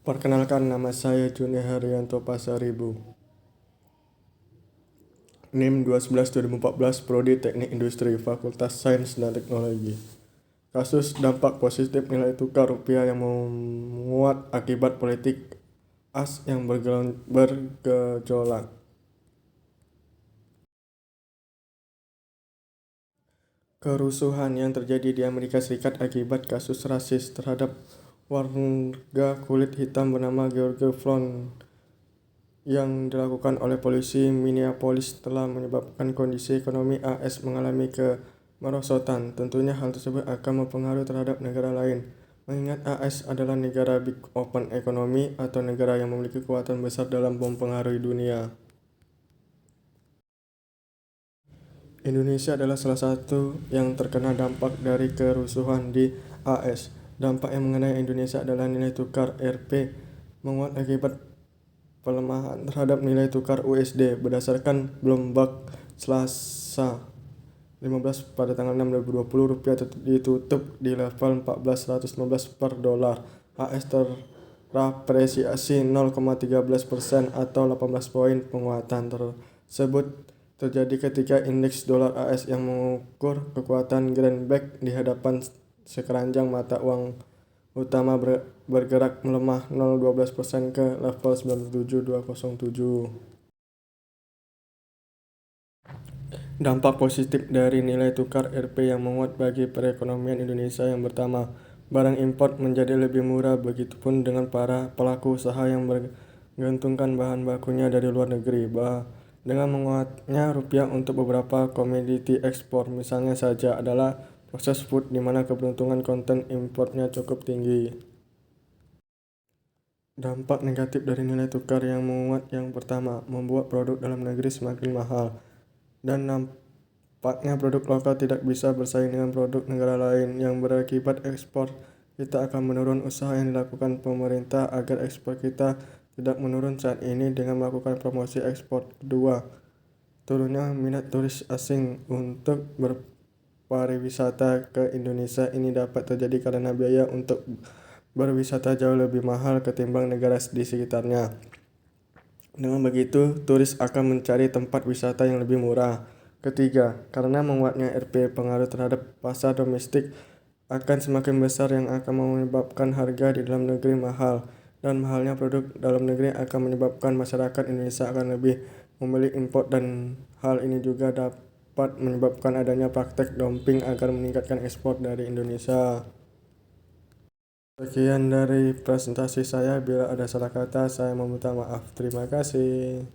Perkenalkan, nama saya Juni Haryanto Pasaribu. NIM 211-2014, Prodi Teknik Industri, Fakultas Sains dan Teknologi. Kasus dampak positif nilai tukar rupiah yang menguat akibat politik AS yang bergejolak. Kerusuhan yang terjadi di Amerika Serikat akibat kasus rasis terhadap warga kulit hitam bernama George Floyd yang dilakukan oleh polisi Minneapolis telah menyebabkan kondisi ekonomi AS mengalami kemerosotan. Tentunya hal tersebut akan mempengaruhi terhadap negara lain, mengingat AS adalah negara Big Open Economy atau negara yang memiliki kekuatan besar dalam mempengaruhi dunia. Indonesia adalah salah satu yang terkena dampak dari kerusuhan di AS. Dampak yang mengenai Indonesia adalah nilai tukar Rp menguat akibat pelemahan terhadap nilai tukar USD berdasarkan Bloomberg Selasa 15 pada tanggal 6 2020, rupiah ditutup di level 1415 per dolar AS terapresiasi 0,13% atau 18 poin. Penguatan tersebut terjadi ketika indeks dolar AS yang mengukur kekuatan greenback di hadapan sekeranjang mata uang utama bergerak melemah 0,12% ke level 97.207. Dampak positif dari nilai tukar Rp yang menguat bagi perekonomian Indonesia yang pertama, barang impor menjadi lebih murah, begitupun dengan para pelaku usaha yang menggantungkan bahan bakunya dari luar negeri. Dengan menguatnya rupiah untuk beberapa komoditi ekspor, misalnya saja adalah proses food di mana keberuntungan konten importnya cukup tinggi. Dampak negatif dari nilai tukar yang menguat yang pertama, membuat produk dalam negeri semakin mahal dan nampaknya produk lokal tidak bisa bersaing dengan produk negara lain yang berakibat ekspor kita akan menurun. Usaha yang dilakukan pemerintah agar ekspor kita tidak menurun saat ini dengan melakukan promosi ekspor. Kedua, turunnya minat turis asing untuk berpariwisata ke Indonesia. Ini dapat terjadi karena biaya untuk berwisata jauh lebih mahal ketimbang negara di sekitarnya. Dengan begitu, turis akan mencari tempat wisata yang lebih murah. Ketiga, karena menguatnya Rp, pengaruh terhadap pasar domestik akan semakin besar yang akan menyebabkan harga di dalam negeri mahal, dan mahalnya produk dalam negeri akan menyebabkan masyarakat Indonesia akan lebih memilih impor, dan hal ini juga dapat menyebabkan adanya praktek dumping agar meningkatkan ekspor dari Indonesia. Sekian dari presentasi saya. Bila ada salah kata, saya meminta maaf. Terima kasih.